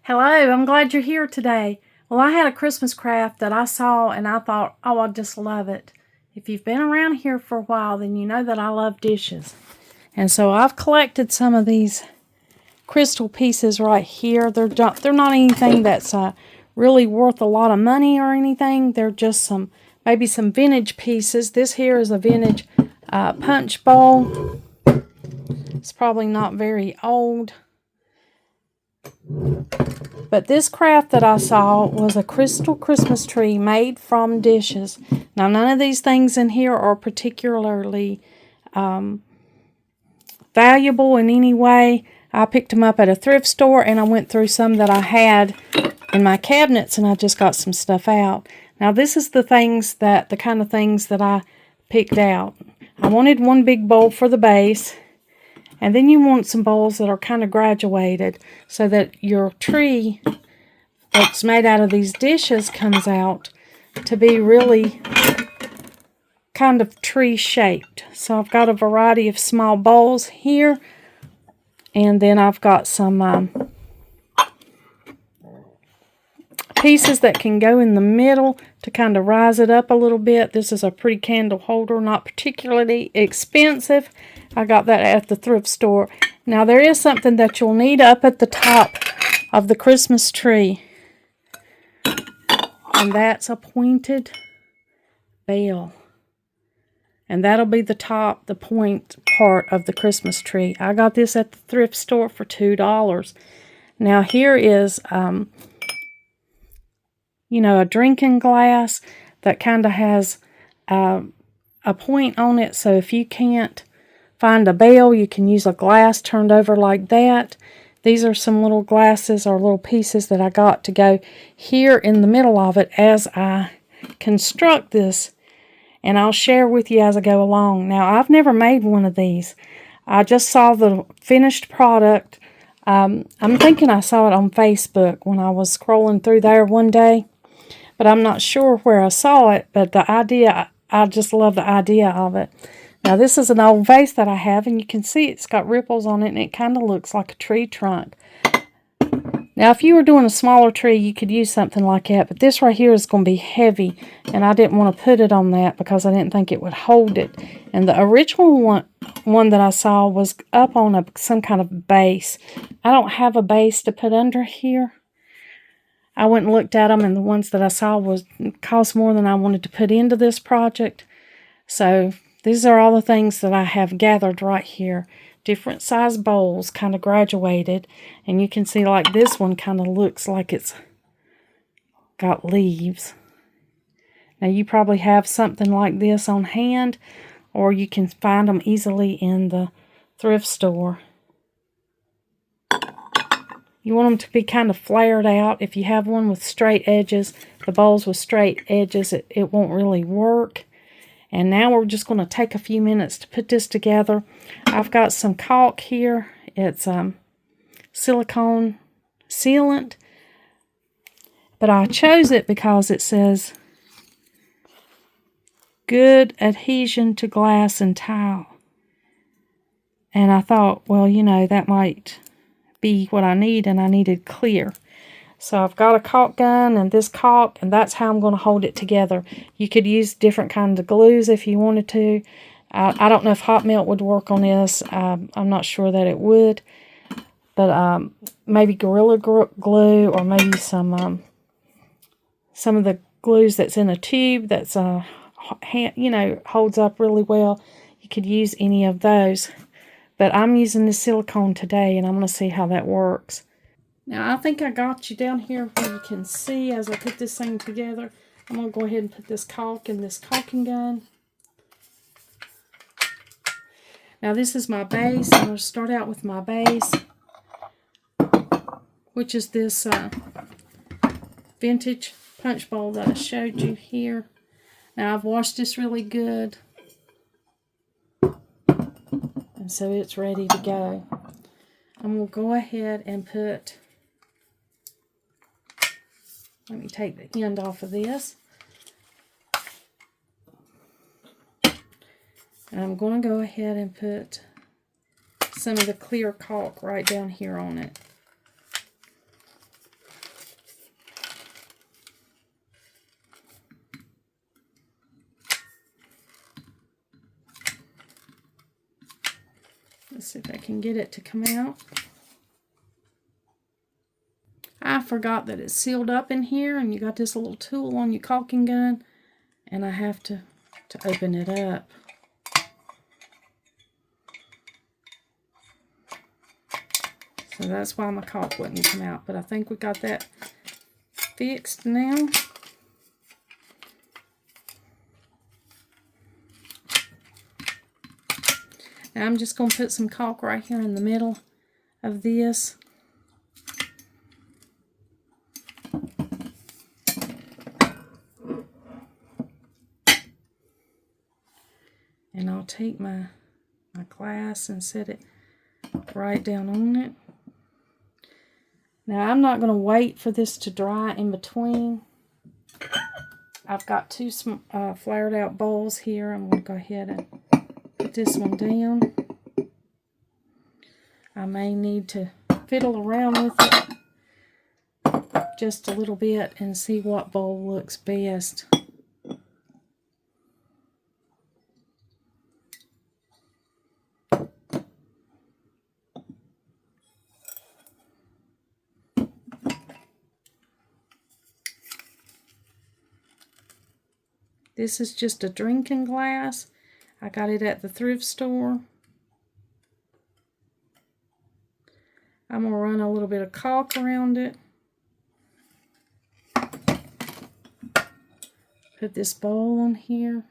Hello, I'm glad you're here today. Well, I had a Christmas craft that I saw and I thought, oh, I just love it. If you've been around here for a while, then you know that I love dishes. And so I've collected some of these crystal pieces right here. They're not anything that's really worth a lot of money or anything. They're just maybe some vintage pieces. This here is a vintage punch bowl. It's probably not very old. But this craft that I saw was a crystal Christmas tree made from dishes. Now, none of these things in here are particularly valuable in any way. I picked them up at a thrift store, and I went through some that I had in my cabinets, and I just got some stuff out. Now, this is the kind of things that I picked out. I wanted one big bowl for the base. And then you want some bowls that are kind of graduated so that your tree that's made out of these dishes comes out to be really kind of tree shaped. So I've got a variety of small bowls here. And then I've got some pieces that can go in the middle to kind of rise it up a little bit. This is a pretty candle holder, not particularly expensive. I got that at the thrift store. Now there is something that you'll need up at the top of the Christmas tree. And that's a pointed bell. And that'll be the point part of the Christmas tree. I got this at the thrift store for $2. Now here is a drinking glass that kind of has a point on it. So if you can't find a bell, you can use a glass turned over like that. These are some little glasses or little pieces that I got to go here in the middle of it as I construct this. And I'll share with you as I go along. Now, I've never made one of these. I just saw the finished product. I'm thinking I saw it on Facebook when I was scrolling through there one day. But I'm not sure where I saw it. But the idea, I just love the idea of it. Now, this is an old vase that I have, and you can see it's got ripples on it, and it kind of looks like a tree trunk. Now, if you were doing a smaller tree, you could use something like that, but this right here is going to be heavy, and I didn't want to put it on that because I didn't think it would hold it. And the original one that I saw was up on some kind of base. I don't have a base to put under here. I went and looked at them, and the ones that I saw cost more than I wanted to put into this project. So these are all the things that I have gathered right here. Different size bowls, kind of graduated. And you can see like this one kind of looks like it's got leaves. Now you probably have something like this on hand, or you can find them easily in the thrift store. You want them to be kind of flared out. If you have one with straight edges, the bowls with straight edges, it won't really work. And now we're just going to take a few minutes to put this together. I've got some caulk here. It's silicone sealant. But I chose it because it says good adhesion to glass and tile. And I thought, well, that might be what I need, and I needed clear. So I've got a caulk gun and this caulk, and that's how I'm going to hold it together. You could use different kinds of glues if you wanted to. I don't know if hot melt would work on this. I'm not sure that it would. But maybe Gorilla Glue, or maybe some of the glues that's in a tube that's holds up really well. You could use any of those. But I'm using the silicone today, and I'm going to see how that works. Now, I think I got you down here where you can see as I put this thing together. I'm going to go ahead and put this caulk in this caulking gun. Now, this is my base. I'm going to start out with my base, which is this vintage punch bowl that I showed you here. Now, I've washed this really good, and so it's ready to go. I'm going to go ahead and put... Let me take the end off of this. And I'm going to go ahead and put some of the clear caulk right down here on it. Let's see if I can get it to come out. I forgot that it's sealed up in here, and you got this little tool on your caulking gun, and I have to open it up. So that's why my caulk wouldn't come out, but I think we got that fixed now. Now I'm just going to put some caulk right here in the middle of this. And I'll take my glass and set it right down on it. Now I'm not going to wait for this to dry in between. I've got two flared out bowls here. I'm going to go ahead and put this one down. I may need to fiddle around with it just a little bit and see what bowl looks best. This is just a drinking glass. I got it at the thrift store. I'm going to run a little bit of caulk around it. Put this bowl on here.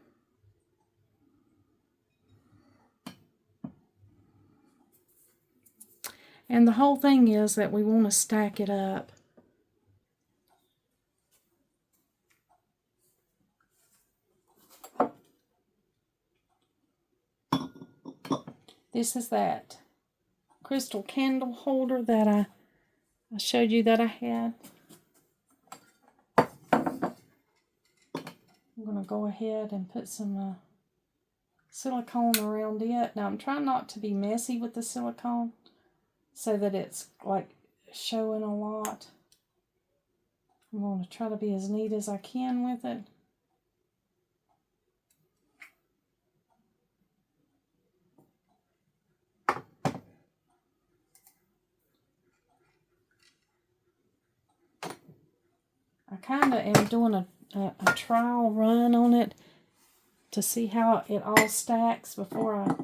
And the whole thing is that we want to stack it up. This is that crystal candle holder that I showed you that I had. I'm going to go ahead and put some silicone around it. Now I'm trying not to be messy with the silicone so that it's like showing a lot. I'm going to try to be as neat as I can with it. I kind of am doing a trial run on it to see how it all stacks before I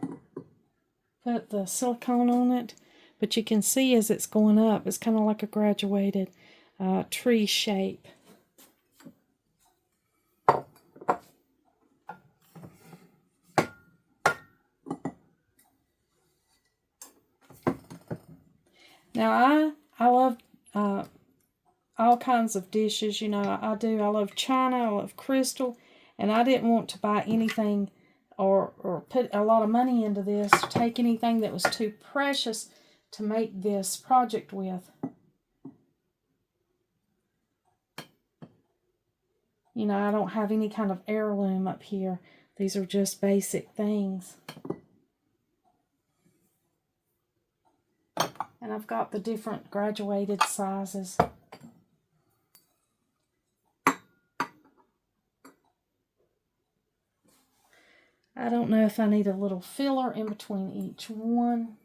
put the silicone on it. But you can see as it's going up, it's kind of like a graduated tree shape. Now I love all kinds of dishes, you know, I do. I love china, I love crystal, and I didn't want to buy anything or put a lot of money into this, take anything that was too precious to make this project with. You know, I don't have any kind of heirloom up here. These are just basic things. And I've got the different graduated sizes. I don't know if I need a little filler in between each one.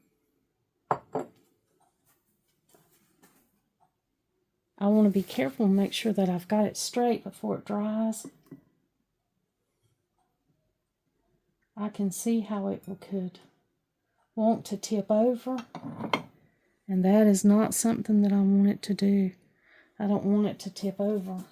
I want to be careful and make sure that I've got it straight before it dries. I can see how it could want to tip over, and that is not something that I want it to do. I don't want it to tip over.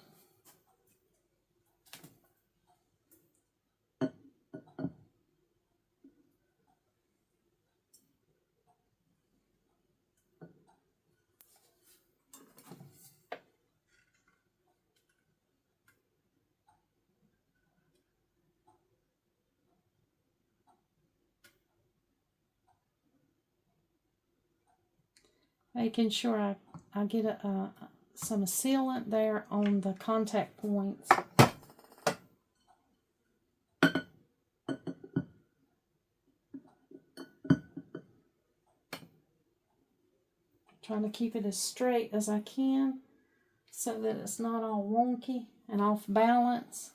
Making sure I get some sealant there on the contact points. Trying to keep it as straight as I can so that it's not all wonky and off balance.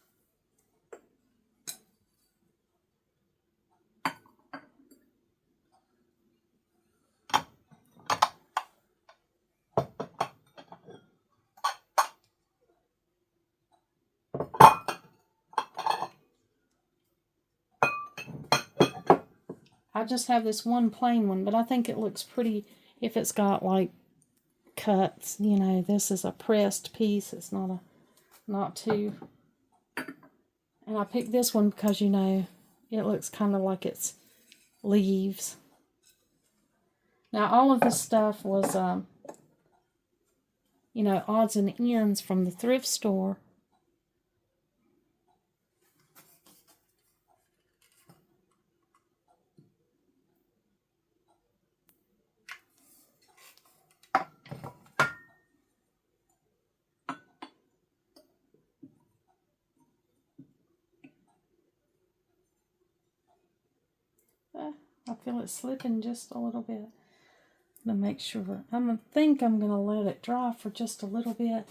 I just have this one plain one, but I think it looks pretty if it's got like cuts. You know, this is a pressed piece. It's not too. And I picked this one because, you know, it looks kind of like it's leaves. Now, all of this stuff was, you know, odds and ends from the thrift store. I feel it slipping just a little bit. To make sure. I think I'm going to let it dry for just a little bit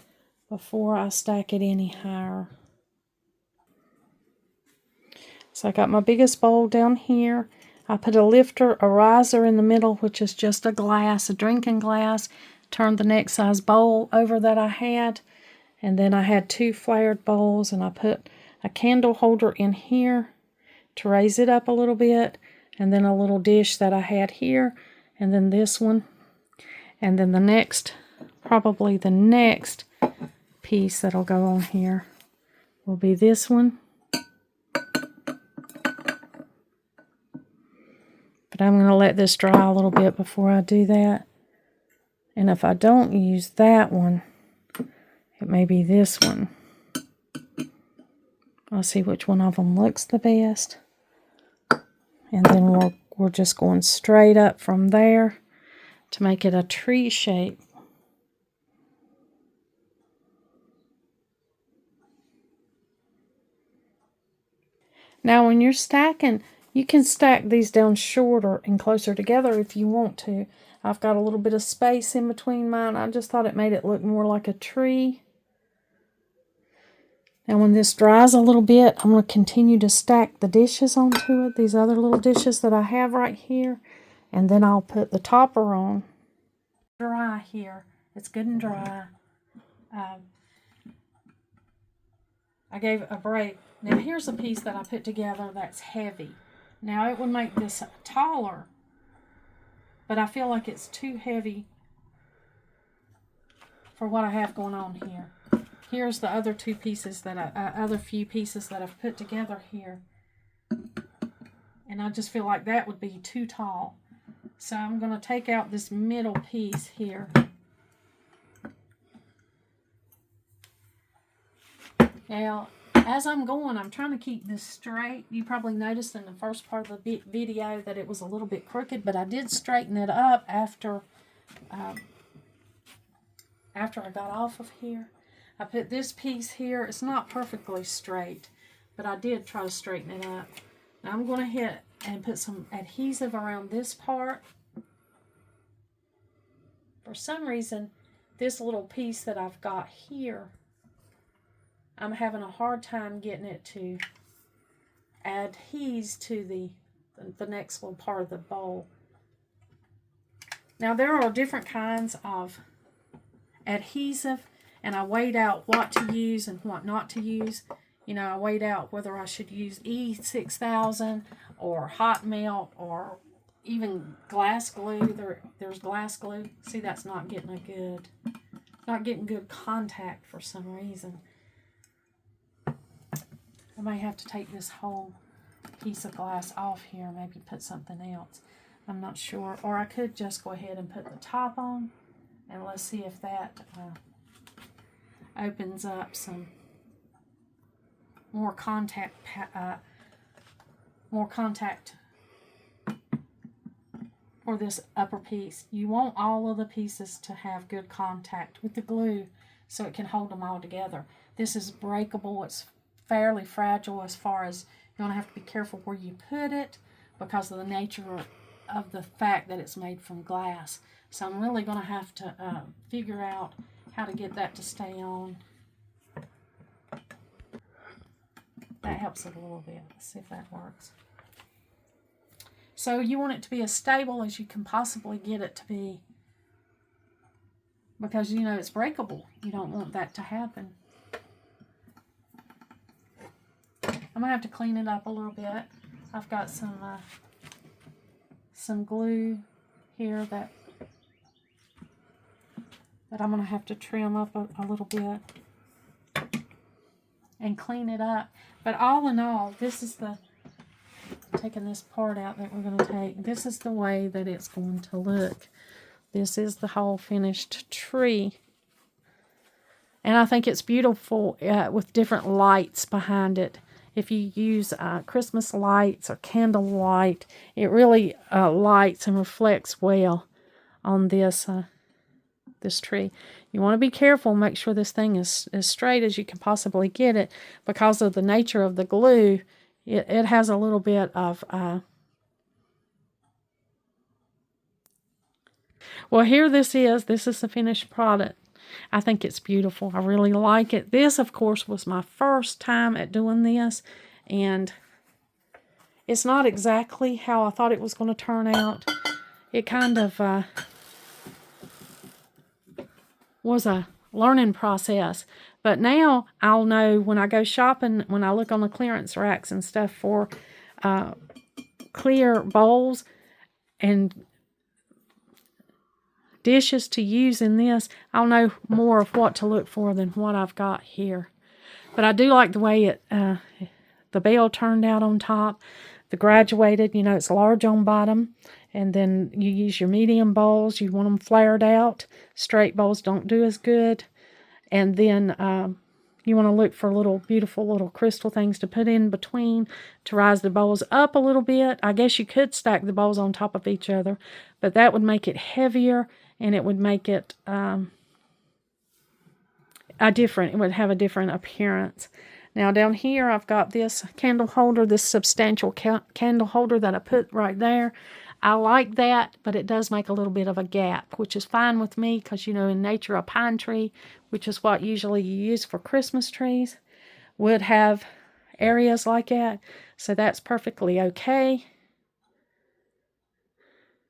before I stack it any higher. So I got my biggest bowl down here. I put a lifter, a riser in the middle, which is just a glass, a drinking glass. Turned the next size bowl over that I had. And then I had 2 flared bowls, and I put a candle holder in here to raise it up a little bit. And then a little dish that I had here. And then this one. And then the next, probably the next piece that'll go on here will be this one. But I'm going to let this dry a little bit before I do that. And if I don't use that one, it may be this one. I'll see which one of them looks the best. And then we're just going straight up from there to make it a tree shape. Now when you're stacking, you can stack these down shorter and closer together if you want to. I've got a little bit of space in between mine. I just thought it made it look more like a tree. Now when this dries a little bit, I'm going to continue to stack the dishes onto it, these other little dishes that I have right here. And then I'll put the topper on. Dry here. It's good and dry. I gave a break. Now here's a piece that I put together that's heavy. Now it would make this taller, but I feel like it's too heavy for what I have going on here. Here's the other 2 pieces that other few pieces that I've put together here. And I just feel like that would be too tall. So I'm going to take out this middle piece here. Now, as I'm going, I'm trying to keep this straight. You probably noticed in the first part of the video that it was a little bit crooked, but I did straighten it up after I got off of here. I put this piece here. It's not perfectly straight, but I did try to straighten it up. Now I'm going to hit and put some adhesive around this part. For some reason, this little piece that I've got here, I'm having a hard time getting it to adhere to the next little part of the bowl. Now there are different kinds of adhesive, and I weighed out what to use and what not to use. You know, I weighed out whether I should use E6000 or hot melt or even glass glue. There's glass glue. See, that's not getting good contact for some reason. I may have to take this whole piece of glass off here, maybe put something else. I'm not sure. Or I could just go ahead and put the top on, and let's see if that opens up some more contact for this upper piece. You want all of the pieces to have good contact with the glue so it can hold them all together. This is breakable. It's fairly fragile as far as you're going to have to be careful where you put it because of the nature of the fact that it's made from glass. So I'm really going to have to figure out how to get that to stay on. That helps it a little bit. Let's see if that works. So you want it to be as stable as you can possibly get it to be, because you know it's breakable. You don't want that to happen. I'm going to have to clean it up a little bit. I've got some some glue here that I'm going to have to trim up a little bit and clean it up. But all in all, this is taking this part out that we're going to take. This is the way that it's going to look. This is the whole finished tree. And I think it's beautiful with different lights behind it. If you use Christmas lights or candle light, it really lights and reflects well on this tree. You want to be careful, make sure this thing is as straight as you can possibly get it, because of the nature of the glue. It has a little bit of well, here this is the finished product. I think it's beautiful. I really like it. This, of course, was my first time at doing this, and it's not exactly how I thought it was going to turn out. It kind of was a learning process. But now I'll know when I go shopping, when I look on the clearance racks and stuff for clear bowls and dishes to use in this, I'll know more of what to look for than what I've got here. But I do like the way the bell turned out on top. The graduated, it's large on bottom. And then you use your medium bowls. You want them flared out. Straight bowls don't do as good. And then you want to look for beautiful little crystal things to put in between to rise the bowls up a little bit. I guess you could stack the bowls on top of each other, but that would make it heavier, and it would make it it would have a different appearance. Now down here I've got this candle holder, this substantial candle holder that I put right there. I like that, but it does make a little bit of a gap, which is fine with me because, in nature, a pine tree, which is what usually you use for Christmas trees, would have areas like that. So that's perfectly okay.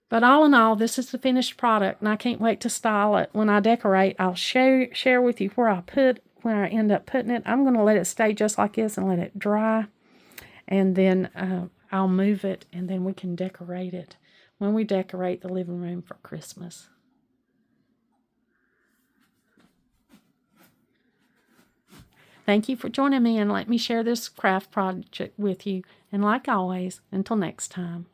But all in all, this is the finished product, and I can't wait to style it. When I decorate, I'll share with you where I end up putting it. I'm going to let it stay just like this and let it dry. And then I'll move it, and then we can decorate it when we decorate the living room for Christmas. Thank you for joining me, and let me share this craft project with you. And like always, until next time.